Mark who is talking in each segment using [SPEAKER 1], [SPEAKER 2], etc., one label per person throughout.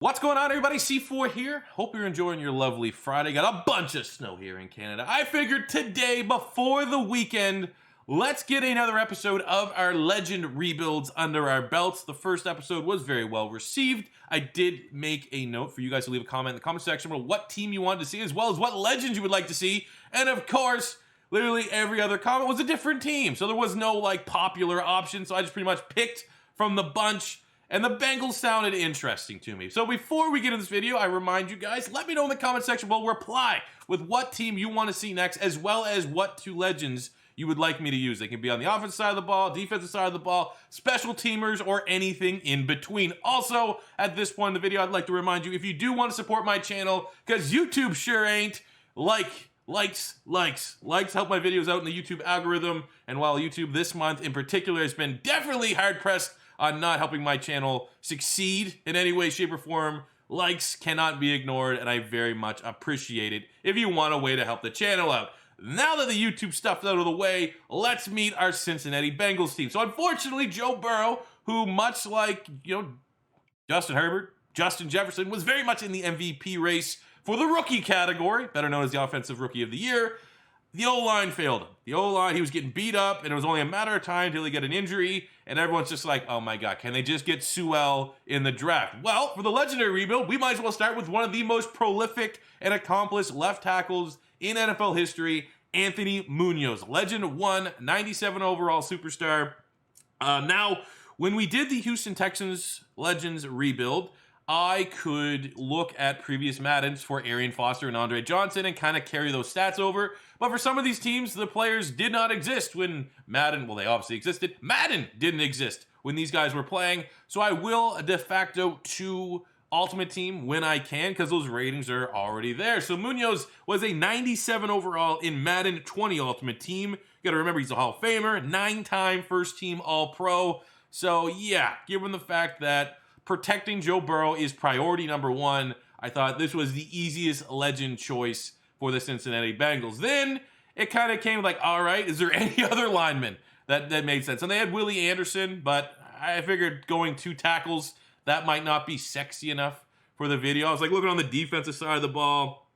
[SPEAKER 1] What's going on, everybody? C4 here. Hope you're enjoying your lovely Friday. Got a bunch of snow here in Canada. I figured today, before the weekend, let's get another episode of our legend rebuilds under our belts. The first episode was very well received. I did make a note for you guys to leave a comment in the comment section about what team you wanted to see, as well as what legends you would like to see. And of course, literally every other comment was a different team. So there was no popular option. So I just pretty much picked from the bunch. And the Bengals sounded interesting to me. So before we get into this video, I remind you guys, let me know in the comment section below, reply with what team you want to see next, as well as what two legends you would like me to use. They can be on the offensive side of the ball, defensive side of the ball, special teamers, or anything in between. Also, at this point in the video, I'd like to remind you, if you do want to support my channel, because YouTube sure ain't, likes help my videos out in the YouTube algorithm. And while YouTube this month in particular has been definitely hard-pressed on not helping my channel succeed in any way, shape, or form, likes cannot be ignored, and I very much appreciate it if you want a way to help the channel out. Now that the YouTube stuff's out of the way, let's meet our Cincinnati Bengals team. So unfortunately, Joe Burrow, who much like, Justin Herbert, Justin Jefferson, was very much in the MVP race for the rookie category, better known as the Offensive Rookie of the Year. The O-line failed him. The O-line, he was getting beat up, and it was only a matter of time until he got an injury, and everyone's just like, oh my God, can they just get Sewell in the draft? Well, for the legendary rebuild, we might as well start with one of the most prolific and accomplished left tackles in NFL history, Anthony Munoz. Legend 1, 97 overall superstar. Now, when we did the Houston Texans Legends rebuild, I could look at previous Maddens for Arian Foster and Andre Johnson and kind of carry those stats over. But for some of these teams, the players did not exist when Madden, well, they obviously existed. Madden didn't exist when these guys were playing. So I will de facto to Ultimate Team when I can, because those ratings are already there. So Munoz was a 97 overall in Madden 20 Ultimate Team. You got to remember, he's a Hall of Famer, 9-time first team All-Pro. So yeah, given the fact that protecting Joe Burrow is priority number one, I thought this was the easiest legend choice for the Cincinnati Bengals. Then it kind of came like, all right, is there any other lineman that made sense? And they had Willie Anderson, but I figured going 2 tackles, that might not be sexy enough for the video. I was like looking on the defensive side of the ball,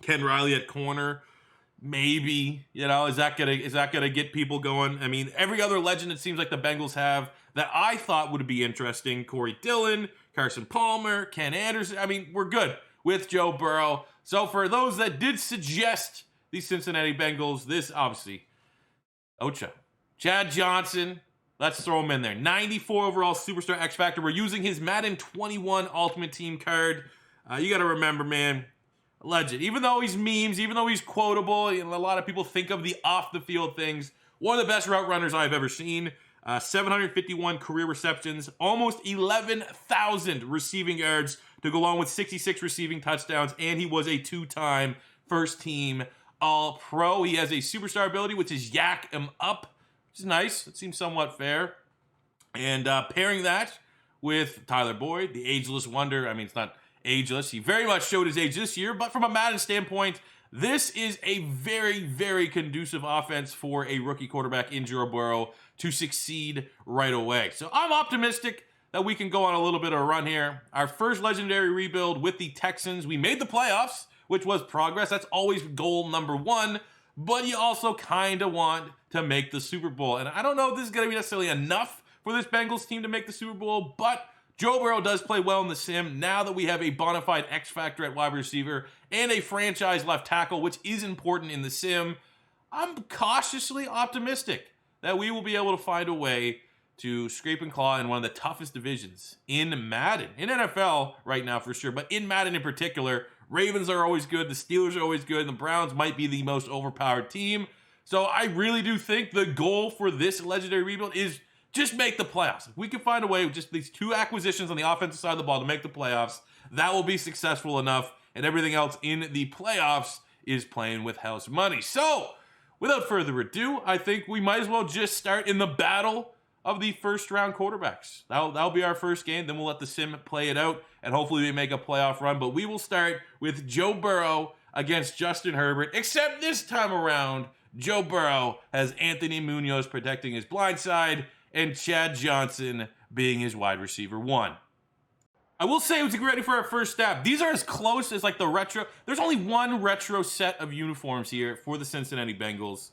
[SPEAKER 1] Ken Riley at corner, maybe, is that gonna get people going? I mean, every other legend it seems like the Bengals have that I thought would be interesting, Corey Dillon, Carson Palmer, Ken Anderson. I mean, we're good with Joe Burrow. So for those that did suggest the Cincinnati Bengals, this obviously, Ocho, Chad Johnson, let's throw him in there. 94 overall superstar X Factor. We're using his Madden 21 Ultimate Team card. You got to remember, man, legend. Even though he's memes, even though he's quotable, a lot of people think of the off-the-field things. One of the best route runners I've ever seen. 751 career receptions, almost 11,000 receiving yards to go along with 66 receiving touchdowns, and he was a 2-time first-team All-Pro. He has a superstar ability, which is yak him up, which is nice. It seems somewhat fair. And pairing that with Tyler Boyd, the ageless wonder. I mean, it's not ageless. He very much showed his age this year, but from a Madden standpoint, this is a very, very conducive offense for a rookie quarterback in Joe Burrow to succeed right away. So I'm optimistic that we can go on a little bit of a run here. Our first legendary rebuild with the Texans. We made the playoffs, which was progress. That's always goal number one. But you also kind of want to make the Super Bowl. And I don't know if this is going to be necessarily enough for this Bengals team to make the Super Bowl, but Joe Burrow does play well in the sim. Now that we have a bona fide X factor at wide receiver and a franchise left tackle, which is important in the sim, I'm cautiously optimistic that we will be able to find a way to scrape and claw in one of the toughest divisions in Madden. In NFL right now for sure, but in Madden in particular, Ravens are always good, the Steelers are always good, and the Browns might be the most overpowered team. So I really do think the goal for this legendary rebuild is just make the playoffs. If we can find a way with just these 2 acquisitions on the offensive side of the ball to make the playoffs, that will be successful enough, and everything else in the playoffs is playing with house money. So, without further ado, I think we might as well just start in the battle of the first-round quarterbacks. That'll be our first game, then we'll let the sim play it out, and hopefully we make a playoff run. But we will start with Joe Burrow against Justin Herbert, except this time around, Joe Burrow has Anthony Munoz protecting his blind side, and Chad Johnson being his wide receiver 1. I will say, was ready for our first stab. These are as close as like the retro. There's only one retro set of uniforms here for the Cincinnati Bengals.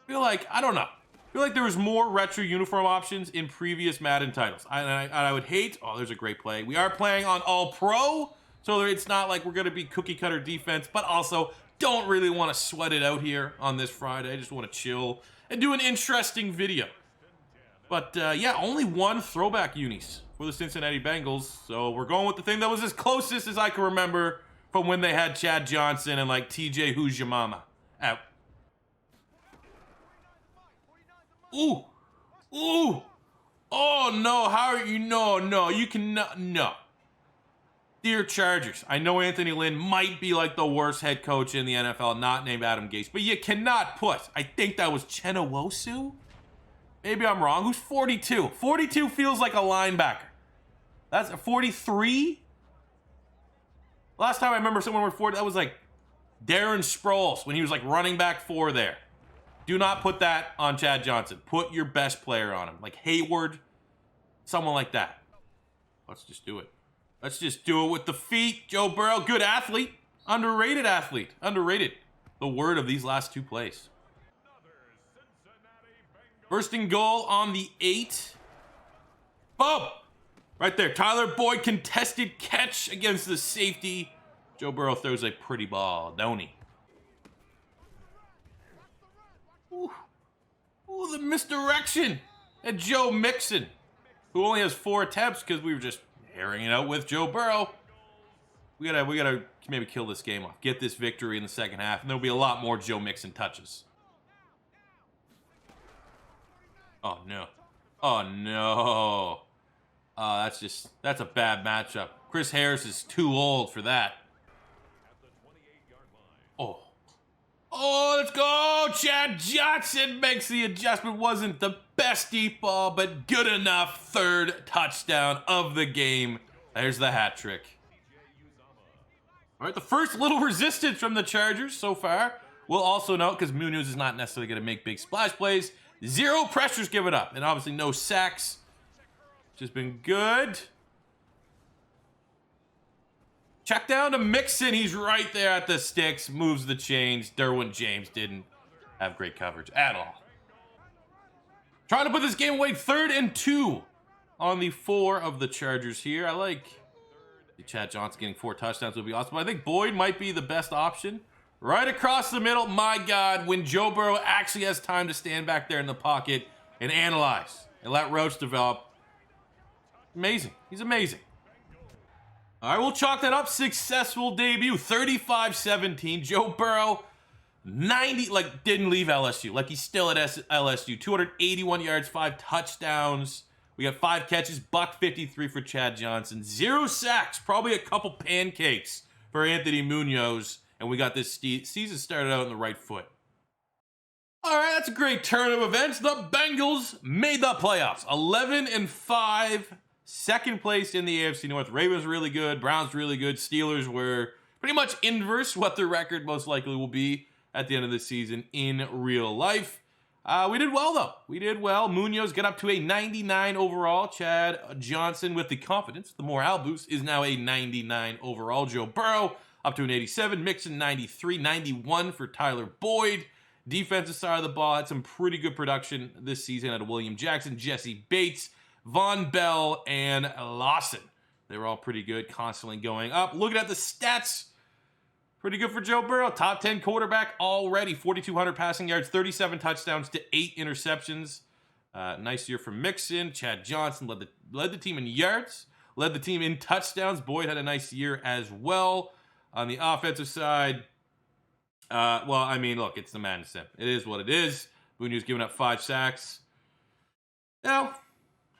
[SPEAKER 1] I feel like, I don't know. I feel like there was more retro uniform options in previous Madden titles. I would hate, oh, there's a great play. We are playing on All Pro, so it's not like we're going to be cookie cutter defense, but also don't really want to sweat it out here on this Friday. I just want to chill and do an interesting video. But yeah, only one throwback unis for the Cincinnati Bengals. So we're going with the thing that was as closest as I can remember from when they had Chad Johnson and like TJ Who's Your Mama out. Ooh. Ooh. Oh, no. How are you? No. You cannot. No. Dear Chargers, I know Anthony Lynn might be like the worst head coach in the NFL, not named Adam Gase, but you cannot put, I think that was Chenowusu? Maybe I'm wrong. Who's 42? 42 feels like a linebacker. That's a 43? Last time I remember someone with 40, that was like Darren Sproles when he was like running back 4 there. Do not put that on Chad Johnson. Put your best player on him. Like Hayward, someone like that. Let's just do it. Let's just do it with the feet. Joe Burrow, good athlete. Underrated athlete. Underrated. The word of these last 2 plays. First and goal on the 8. Boom! Right there. Tyler Boyd contested catch against the safety. Joe Burrow throws a pretty ball, don't he? Ooh, the misdirection at Joe Mixon, who only has 4 attempts because we were just airing it out with Joe Burrow. We gotta maybe kill this game off. Get this victory in the second half, and there'll be a lot more Joe Mixon touches. Oh no. Oh no. That's a bad matchup. Chris Harris is too old for that. Oh. Oh, let's go! Chad Johnson makes the adjustment. Wasn't the best deep ball, but good enough. 3rd touchdown of the game. There's the hat trick. All right, the first little resistance from the Chargers so far. We'll also note, because Munoz is not necessarily going to make big splash plays, 0 pressures given up, and obviously no sacks, which has been good. Check down to Mixon. He's right there at the sticks. Moves the chains. Derwin James didn't have great coverage at all. Trying to put this game away. 3rd and 2 on the 4 of the Chargers here. I like Chad Johnson getting 4 touchdowns would be awesome. But I think Boyd might be the best option. Right across the middle. My God, when Joe Burrow actually has time to stand back there in the pocket and analyze and let routes develop. Amazing. He's amazing. All right, we'll chalk that up. Successful debut, 35-17. Joe Burrow, 90, like, didn't leave LSU. Like, he's still at LSU. 281 yards, 5 touchdowns. We got 5 catches, $153 for Chad Johnson. 0 sacks, probably a couple pancakes for Anthony Munoz. And we got this season started out on the right foot. All right, that's a great turn of events. The Bengals made the playoffs. 11-5. 2nd place in the AFC North. Ravens really good. Browns really good. Steelers were pretty much inverse what their record most likely will be at the end of the season in real life. We did well, though. We did well. Munoz got up to a 99 overall. Chad Johnson with the confidence. The morale boost is now a 99 overall. Joe Burrow up to an 87. Mixon 93. 91 for Tyler Boyd. Defensive side of the ball had some pretty good production this season out of William Jackson, Jesse Bates, Von Bell, and Lawson. They were all pretty good, constantly going up. Looking at the stats, pretty good for Joe Burrow. Top 10 quarterback already. 4,200 passing yards, 37 touchdowns to 8 interceptions. Nice year for Mixon. Chad Johnson led the team in yards, led the team in touchdowns. Boyd had a nice year as well. On the offensive side, well, I mean, look, it's the Madden sim. It is what it is. Munoz giving up 5 sacks. Now,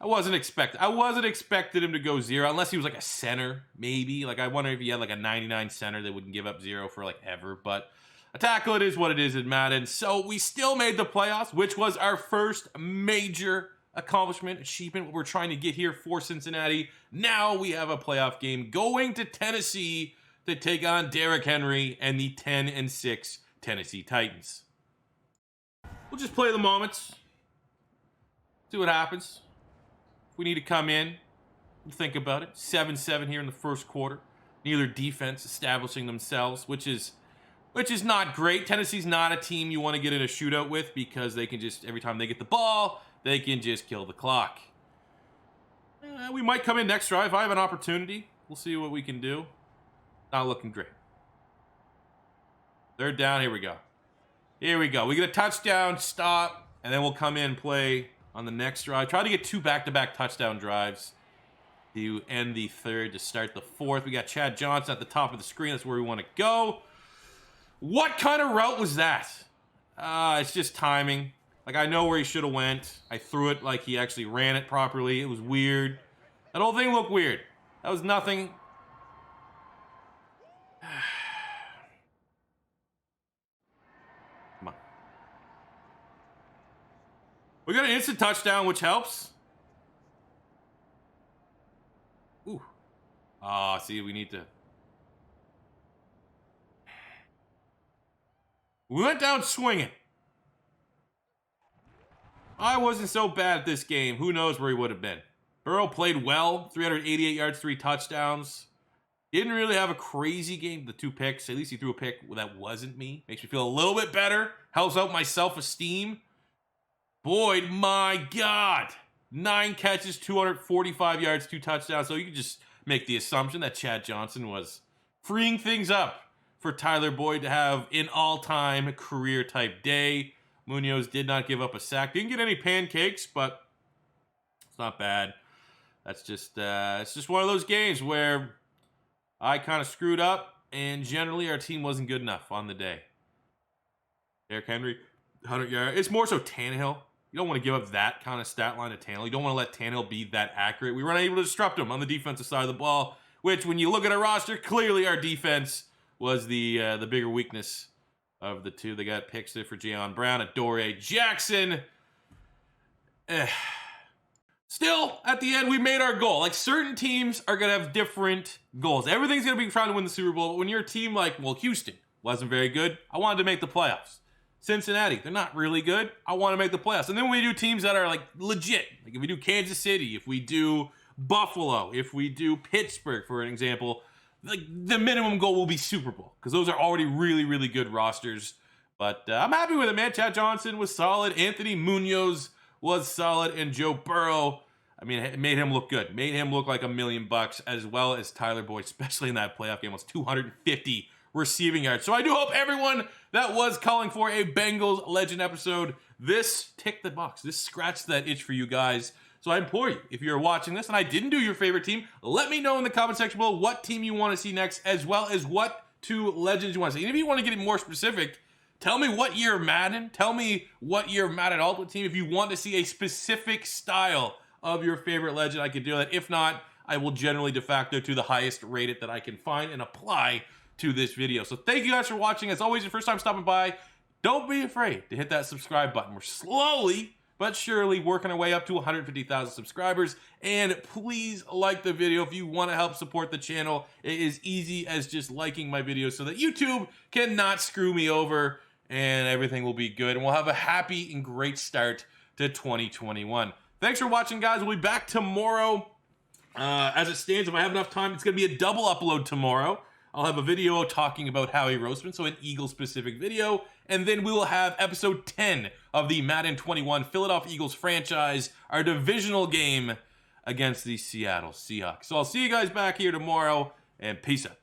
[SPEAKER 1] I wasn't expecting him to go 0 unless he was like a center, maybe. Like, I wonder if he had like a 99 center that wouldn't give up 0 for like ever. But a tackle, it is what it is in Madden. So we still made the playoffs, which was our first major accomplishment, achievement, what we're trying to get here for Cincinnati. Now we have a playoff game going to Tennessee to take on Derrick Henry and the 10-6 Tennessee Titans. We'll just play the moments. See what happens. We need to come in, think about it. 7-7 here in the first quarter. Neither defense establishing themselves, which is not great. Tennessee's not a team you want to get in a shootout with because they can just, every time they get the ball, they can just kill the clock. We might come in next drive. If I have an opportunity, we'll see what we can do. Not looking great. Third down. Here we go. Here we go. We get a touchdown, stop, and then we'll come in and play on the next drive. Try to get 2 back-to-back touchdown drives to end the third, to start the fourth. We got Chad Johnson at the top of the screen. That's where we want to go. What kind of route was that? It's just timing. Like, I know where he should have went. I threw it like he actually ran it properly. It was weird. That whole thing looked weird. That was nothing. Come on. We got an instant touchdown, which helps. Ooh. See, we need to... We went down swinging. I wasn't so bad at this game. Who knows where he would have been. Burrow played well. 388 yards, 3 touchdowns. Didn't really have a crazy game. The 2 picks. At least he threw a pick that wasn't me. Makes me feel a little bit better. Helps out my self-esteem. Boyd, my God. 9 catches, 245 yards, 2 touchdowns. So you can just make the assumption that Chad Johnson was freeing things up for Tyler Boyd to have an all-time career-type day. Munoz did not give up a sack. Didn't get any pancakes, but it's not bad. That's just it's just one of those games where I kind of screwed up, and generally our team wasn't good enough on the day. Derrick Henry, 100 yards. It's more so Tannehill. You don't want to give up that kind of stat line to Tannehill. You don't want to let Tannehill be that accurate. We were unable to disrupt him on the defensive side of the ball, which, when you look at our roster, clearly our defense was the bigger weakness of the two. They got picks there for Jayon Brown, Adoree Jackson. Still, at the end, we made our goal. Like, certain teams are going to have different goals. Everything's going to be trying to win the Super Bowl, but when you're a team like, well, Houston wasn't very good. I wanted to make the playoffs. Cincinnati, they're not really good. I want to make the playoffs. And then we do teams that are, like, legit. Like, if we do Kansas City, if we do Buffalo, if we do Pittsburgh, for an example, like, the minimum goal will be Super Bowl, because those are already really, really good rosters. But I'm happy with it, man. Chad Johnson was solid. Anthony Munoz was solid. And Joe Burrow, I mean, it made him look good. Made him look like $1 million, as well as Tyler Boyd, especially in that playoff game, was 250 receiving yards. So I do hope everyone that was calling for a Bengals Legend episode, this ticked the box. This scratched that itch for you guys. So I implore you, if you're watching this and I didn't do your favorite team, let me know in the comment section below what team you want to see next, as well as what 2 legends you want to see. And if you want to get more specific, tell me what year of Madden. Tell me what year of Madden Ultimate Team. If you want to see a specific style of your favorite legend, I can do that. If not, I will generally de facto to the highest rated that I can find and apply to this video. So thank you guys for watching. As always, your first time stopping by, don't be afraid to hit that subscribe button. We're slowly but surely working our way up to 150,000 subscribers. And please like the video if you want to help support the channel. It is easy as just liking my videos so that YouTube cannot screw me over and everything will be good. And we'll have a happy and great start to 2021. Thanks for watching, guys. We'll be back tomorrow. As it stands, if I have enough time, it's going to be a double upload tomorrow. I'll have a video talking about Howie Roseman, so an Eagles-specific video. And then we will have episode 10 of the Madden 21 Philadelphia Eagles franchise, our divisional game against the Seattle Seahawks. So I'll see you guys back here tomorrow, and peace out.